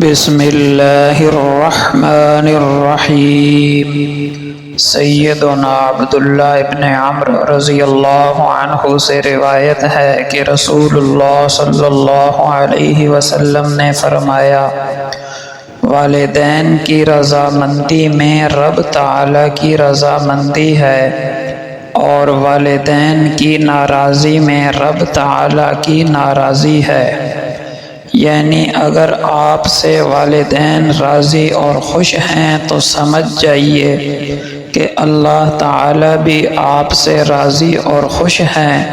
بسم اللہ الرحمن الرحیم۔ سیدنا عبداللہ ابن عمرو رضی اللہ عنہ سے روایت ہے کہ رسول اللہ صلی اللہ علیہ وسلم نے فرمایا، والدین کی رضامندی میں رب تعالیٰ کی رضامندی ہے، اور والدین کی ناراضی میں رب تعالیٰ کی ناراضی ہے۔ یعنی اگر آپ سے والدین راضی اور خوش ہیں تو سمجھ جائیے کہ اللہ تعالیٰ بھی آپ سے راضی اور خوش ہیں،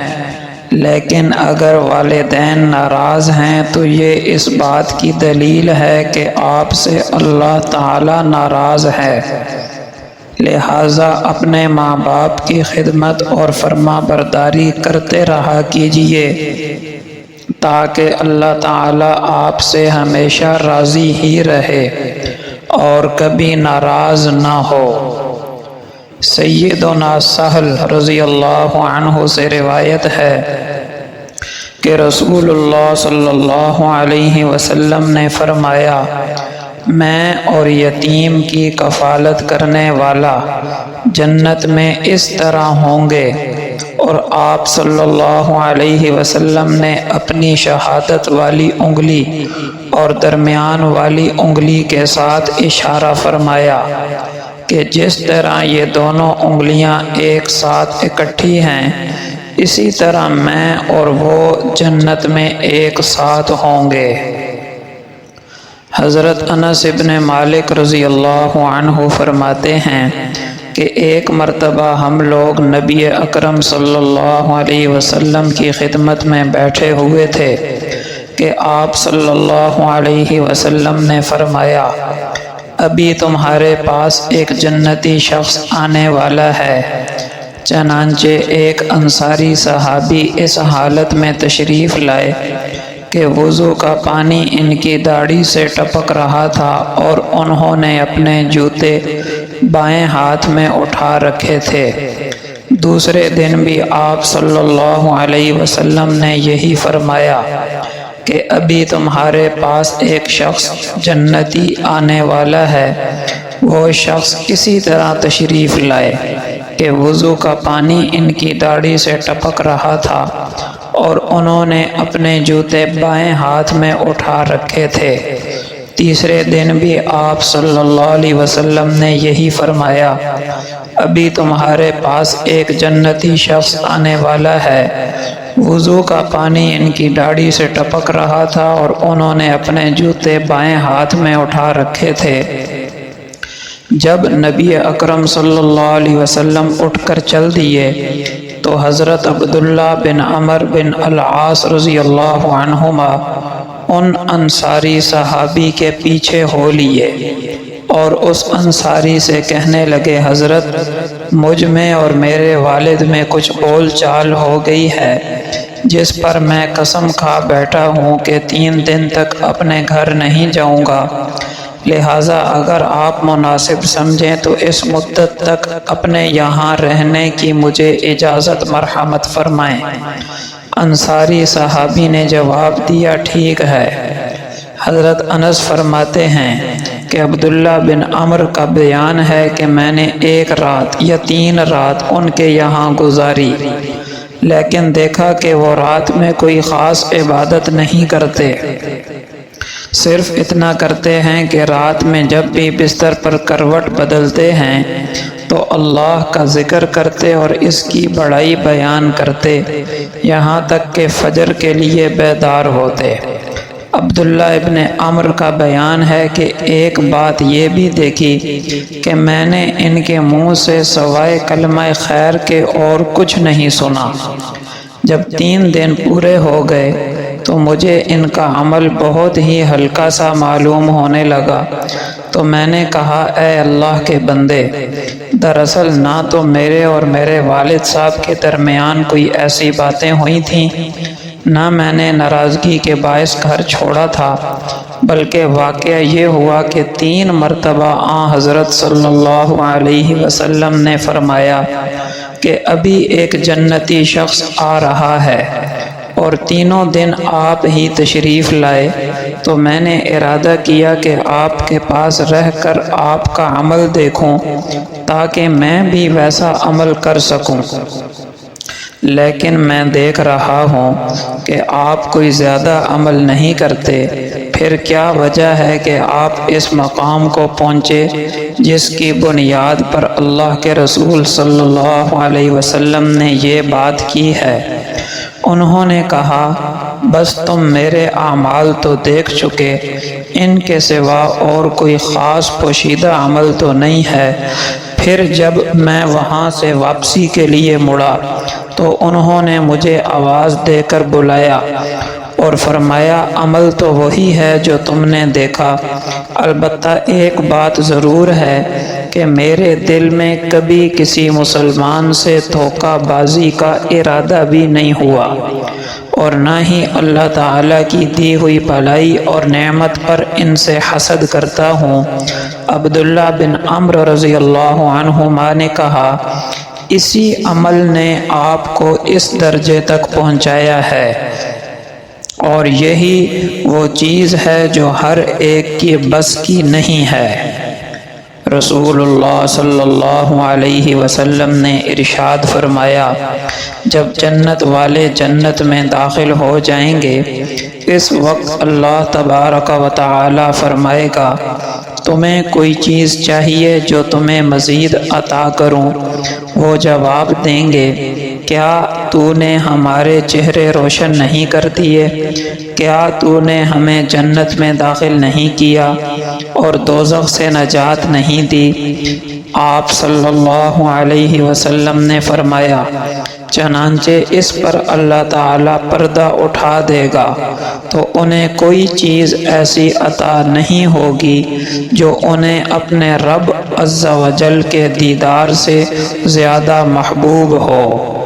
لیکن اگر والدین ناراض ہیں تو یہ اس بات کی دلیل ہے کہ آپ سے اللہ تعالیٰ ناراض ہے۔ لہٰذا اپنے ماں باپ کی خدمت اور فرما برداری کرتے رہا کیجیے تاکہ اللہ تعالیٰ آپ سے ہمیشہ راضی ہی رہے اور کبھی ناراض نہ ہو۔ سیدنا سہل رضی اللہ عنہ سے روایت ہے کہ رسول اللہ صلی اللہ علیہ وسلم نے فرمایا، میں اور یتیم کی کفالت کرنے والا جنت میں اس طرح ہوں گے، اور آپ صلی اللہ علیہ وسلم نے اپنی شہادت والی انگلی اور درمیان والی انگلی کے ساتھ اشارہ فرمایا کہ جس طرح یہ دونوں انگلیاں ایک ساتھ اکٹھی ہیں، اسی طرح میں اور وہ جنت میں ایک ساتھ ہوں گے۔ حضرت انس ابن مالک رضی اللہ عنہ فرماتے ہیں کہ ایک مرتبہ ہم لوگ نبی اکرم صلی اللہ علیہ وسلم کی خدمت میں بیٹھے ہوئے تھے کہ آپ صلی اللہ علیہ وسلم نے فرمایا، ابھی تمہارے پاس ایک جنتی شخص آنے والا ہے۔ چنانچہ ایک انصاری صحابی اس حالت میں تشریف لائے کہ وضو کا پانی ان کی داڑھی سے ٹپک رہا تھا، اور انہوں نے اپنے جوتے بائیں ہاتھ میں اٹھا رکھے تھے۔ دوسرے دن بھی آپ صلی اللہ علیہ وسلم نے یہی فرمایا کہ ابھی تمہارے پاس ایک شخص جنتی آنے والا ہے۔ وہ شخص اسی طرح تشریف لائے کہ وضو کا پانی ان کی داڑھی سے ٹپک رہا تھا، اور انہوں نے اپنے جوتے بائیں ہاتھ میں اٹھا رکھے تھے۔ تیسرے دن بھی آپ صلی اللہ علیہ وسلم نے یہی فرمایا، ابھی تمہارے پاس ایک جنتی شخص آنے والا ہے۔ وضو کا پانی ان کی داڑھی سے ٹپک رہا تھا، اور انہوں نے اپنے جوتے بائیں ہاتھ میں اٹھا رکھے تھے۔ جب نبی اکرم صلی اللہ علیہ وسلم اٹھ کر چل دیے تو حضرت عبداللہ بن عمر بن العاص رضی اللہ عنہما ان انصاری صحابی کے پیچھے ہو لیے اور اس انصاری سے کہنے لگے، حضرت مجھ میں اور میرے والد میں کچھ بول چال ہو گئی ہے، جس پر میں قسم کھا بیٹھا ہوں کہ 3 دن تک اپنے گھر نہیں جاؤں گا، لہٰذا اگر آپ مناسب سمجھیں تو اس مدت تک اپنے یہاں رہنے کی مجھے اجازت مرحمت فرمائیں۔ انصاری صحابی نے جواب دیا، ٹھیک ہے۔ حضرت انس فرماتے ہیں کہ عبداللہ بن عمر کا بیان ہے کہ میں نے 1 رات یا 3 رات ان کے یہاں گزاری، لیکن دیکھا کہ وہ رات میں کوئی خاص عبادت نہیں کرتے، صرف اتنا کرتے ہیں کہ رات میں جب بھی بستر پر کروٹ بدلتے ہیں تو اللہ کا ذکر کرتے اور اس کی بڑائی بیان کرتے، یہاں تک کہ فجر کے لیے بیدار ہوتے۔ عبداللہ ابن عمر کا بیان ہے کہ ایک بات یہ بھی دیکھی کہ میں نے ان کے منہ سے سوائے کلمہ خیر کے اور کچھ نہیں سنا۔ جب 3 دن پورے ہو گئے تو مجھے ان کا عمل بہت ہی ہلکا سا معلوم ہونے لگا، تو میں نے کہا، اے اللہ کے بندے، دراصل نہ تو میرے اور میرے والد صاحب کے درمیان کوئی ایسی باتیں ہوئی تھیں، نہ میں نے ناراضگی کے باعث گھر چھوڑا تھا، بلکہ واقعہ یہ ہوا کہ 3 مرتبہ حضرت صلی اللہ علیہ وسلم نے فرمایا کہ ابھی ایک جنتی شخص آ رہا ہے، اور تینوں دن آپ ہی تشریف لائے، تو میں نے ارادہ کیا کہ آپ کے پاس رہ کر آپ کا عمل دیکھوں تاکہ میں بھی ویسا عمل کر سکوں، لیکن میں دیکھ رہا ہوں کہ آپ کوئی زیادہ عمل نہیں کرتے، پھر کیا وجہ ہے کہ آپ اس مقام کو پہنچے جس کی بنیاد پر اللہ کے رسول صلی اللہ علیہ وسلم نے یہ بات کی ہے؟ انہوں نے کہا، بس تم میرے اعمال تو دیکھ چکے، ان کے سوا اور کوئی خاص پوشیدہ عمل تو نہیں ہے۔ پھر جب میں وہاں سے واپسی کے لیے مڑا تو انہوں نے مجھے آواز دے کر بلایا اور فرمایا، عمل تو وہی ہے جو تم نے دیکھا، البتہ ایک بات ضرور ہے کہ میرے دل میں کبھی کسی مسلمان سے دھوکہ بازی کا ارادہ بھی نہیں ہوا، اور نہ ہی اللہ تعالیٰ کی دی ہوئی بھلائی اور نعمت پر ان سے حسد کرتا ہوں۔ عبداللہ بن عمرو رضی اللہ عنہما نے کہا، اسی عمل نے آپ کو اس درجے تک پہنچایا ہے، اور یہی وہ چیز ہے جو ہر ایک کی بس کی نہیں ہے۔ رسول اللہ صلی اللہ علیہ وسلم نے ارشاد فرمایا، جب جنت والے جنت میں داخل ہو جائیں گے، اس وقت اللہ تبارک و تعالی فرمائے گا، تمہیں کوئی چیز چاہیے جو تمہیں مزید عطا کروں؟ وہ جواب دیں گے، کیا تو نے ہمارے چہرے روشن نہیں کر دیے؟ کیا تو نے ہمیں جنت میں داخل نہیں کیا اور دوزخ سے نجات نہیں دی؟ آپ صلی اللہ علیہ وسلم نے فرمایا، چنانچہ اس پر اللہ تعالیٰ پردہ اٹھا دے گا تو انہیں کوئی چیز ایسی عطا نہیں ہوگی جو انہیں اپنے رب عز و جل کے دیدار سے زیادہ محبوب ہو۔